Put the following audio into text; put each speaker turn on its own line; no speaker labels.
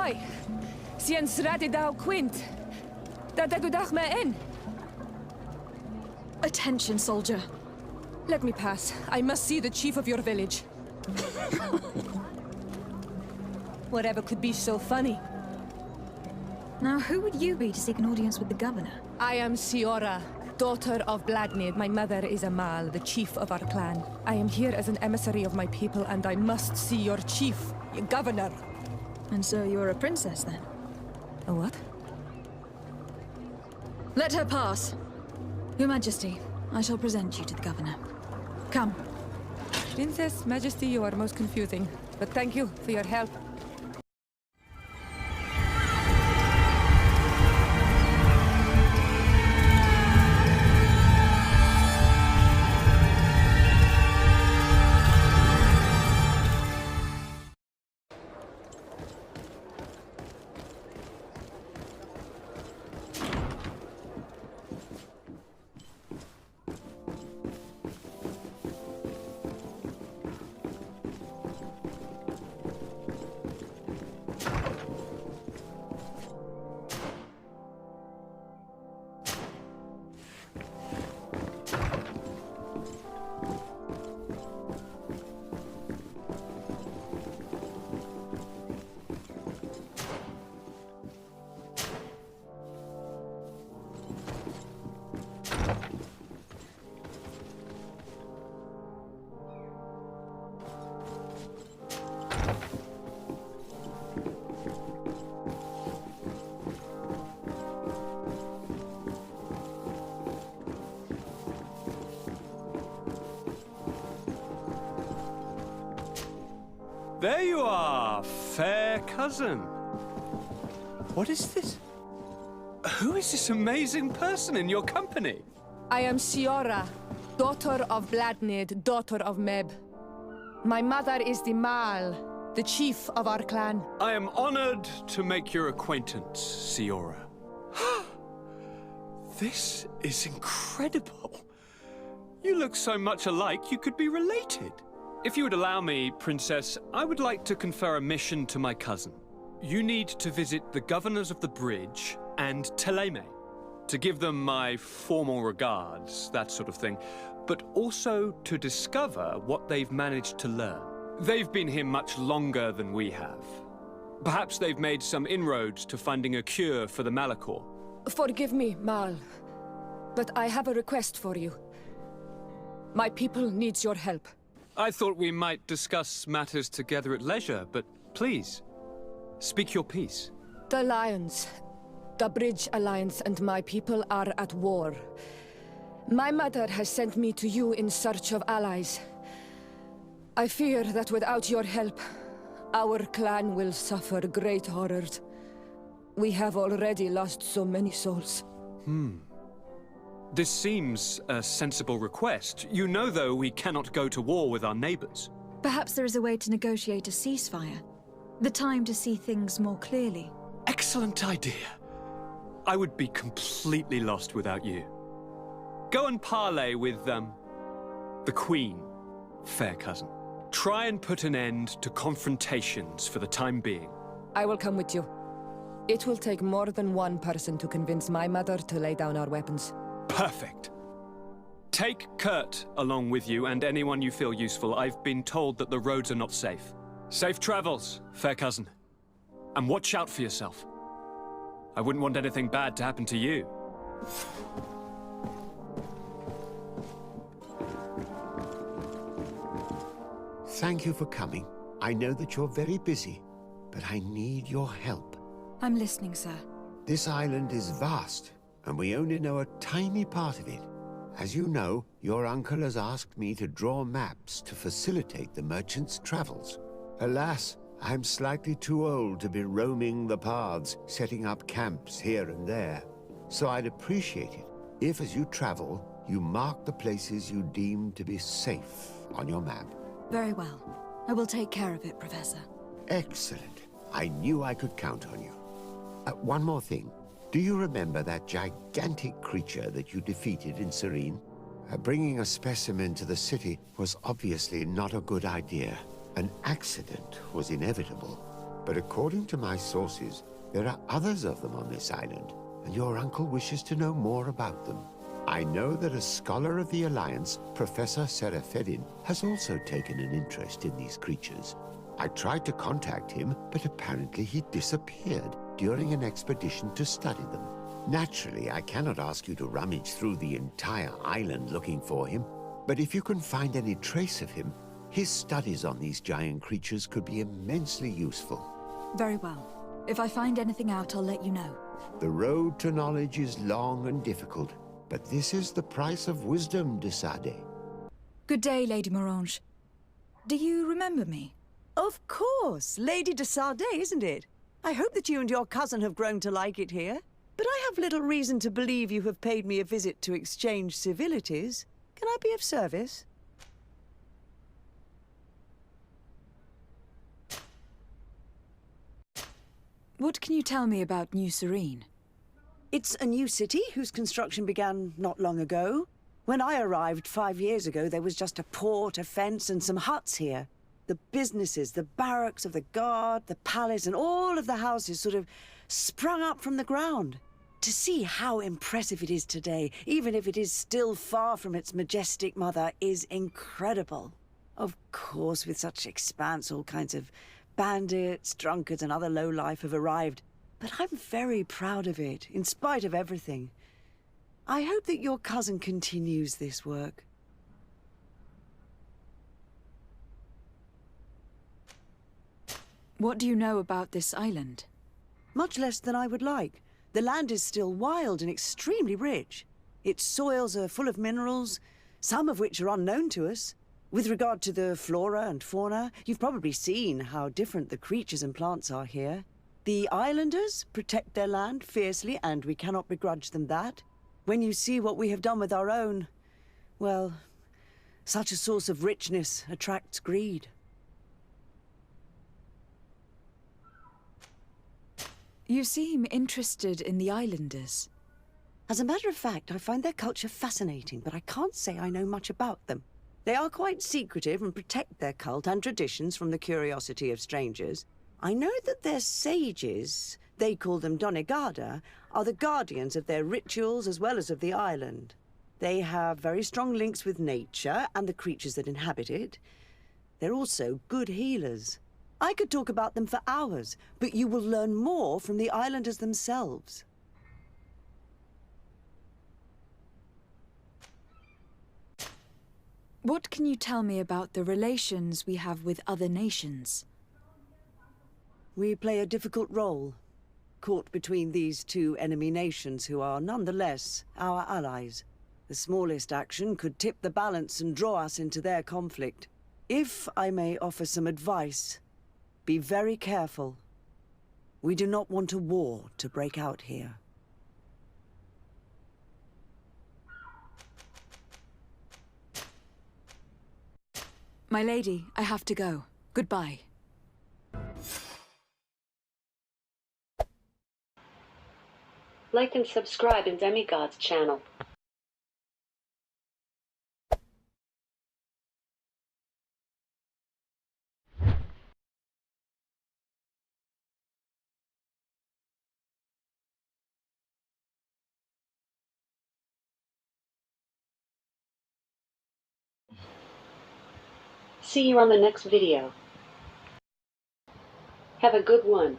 Oi, siens radidau quint. Dadagudach me in.
Attention, soldier.
Let me pass. I must see the chief of your village. Whatever could be so funny.
Now, who would you be to seek an audience with the governor?
I am Siora, daughter of Bladnid. My mother is Amal, the chief of our clan. I am here as an emissary of my people, and I must see your chief, your governor.
And so you're a princess, then?
A what?
Let her pass. Your Majesty, I shall present you to the governor. Come.
Princess, Majesty, you are most confusing. But thank you for your help.
There you are, fair cousin. What is this? Who is this amazing person in your company?
I am Siora, daughter of Bladnid, daughter of Meb. My mother is the Mal, the chief of our clan.
I am honored to make your acquaintance, Siora. This is incredible. You look so much alike you could be related. If you would allow me, Princess, I would like to confer a mission to my cousin. You need to visit the governors of the bridge and Teleme, to give them my formal regards, that sort of thing, but also to discover what they've managed to learn. They've been here much longer than we have. Perhaps they've made some inroads to finding a cure for the Malachor.
Forgive me, Mal, but I have a request for you. My people needs your help.
I thought we might discuss matters together at leisure, but please, speak your piece.
The Lions, the Bridge Alliance and my people are at war. My mother has sent me to you in search of allies. I fear that without your help, our clan will suffer great horrors. We have already lost so many souls.
This seems a sensible request. You know, though, we cannot go to war with our neighbors.
Perhaps there is a way to negotiate a ceasefire. The time to see things more clearly.
Excellent idea. I would be completely lost without you. Go and parley with, the Queen, fair cousin. Try and put an end to confrontations for the time being.
I will come with you. It will take more than one person to convince my mother to lay down our weapons.
Perfect. Take Kurt along with you and anyone you feel useful. I've been told that the roads are not safe. Safe travels, fair cousin. And watch out for yourself. I wouldn't want anything bad to happen to you.
Thank you for coming. I know that you're very busy, but I need your help.
I'm listening, sir.
This island is vast, and we only know a tiny part of it. As you know, your uncle has asked me to draw maps to facilitate the merchants' travels. Alas, I'm slightly too old to be roaming the paths, setting up camps here and there. So I'd appreciate it if, as you travel, you mark the places you deem to be safe on your map.
Very well. I will take care of it, Professor.
Excellent. I knew I could count on you. One more thing. Do you remember that gigantic creature that you defeated in Serene? Bringing a specimen to the city was obviously not a good idea. An accident was inevitable. But according to my sources, there are others of them on this island, and your uncle wishes to know more about them. I know that a scholar of the Alliance, Professor Serafedin, has also taken an interest in these creatures. I tried to contact him, but apparently he disappeared during an expedition to study them. Naturally, I cannot ask you to rummage through the entire island looking for him, but if you can find any trace of him, his studies on these giant creatures could be immensely useful.
Very well. If I find anything out, I'll let you know.
The road to knowledge is long and difficult, but this is the price of wisdom, de Sade.
Good day, Lady Morange. Do you remember me?
Of course, Lady de Sade, isn't it? I hope that you and your cousin have grown to like it here. But I have little reason to believe you have paid me a visit to exchange civilities. Can I be of service?
What can you tell me about New Serene?
It's a new city whose construction began not long ago. When I arrived 5 years ago, there was just a port, a fence, and some huts here. The businesses, the barracks of the guard, the palace, and all of the houses sort of sprung up from the ground. To see how impressive it is today, even if it is still far from its majestic mother, is incredible. Of course, with such expanse, all kinds of bandits, drunkards, and other lowlife have arrived. But I'm very proud of it, in spite of everything. I hope that your cousin continues this work.
What do you know about this island?
Much less than I would like. The land is still wild and extremely rich. Its soils are full of minerals, some of which are unknown to us. With regard to the flora and fauna, you've probably seen how different the creatures and plants are here. The islanders protect their land fiercely, and we cannot begrudge them that. When you see what we have done with our own, well, such a source of richness attracts greed.
You seem interested in the islanders.
As a matter of fact, I find their culture fascinating, but I can't say I know much about them. They are quite secretive and protect their cult and traditions from the curiosity of strangers. I know that their sages, they call them Donegada, are the guardians of their rituals as well as of the island. They have very strong links with nature and the creatures that inhabit it. They're also good healers. I could talk about them for hours, but you will learn more from the islanders themselves.
What can you tell me about the relations we have with other nations?
We play a difficult role, caught between these two enemy nations who are nonetheless our allies. The smallest action could tip the balance and draw us into their conflict. If I may offer some advice, be very careful. We do not want a war to break out here.
My lady, I have to go. Goodbye.
Like and subscribe in Demigod's channel. See you on the next video. Have a good one.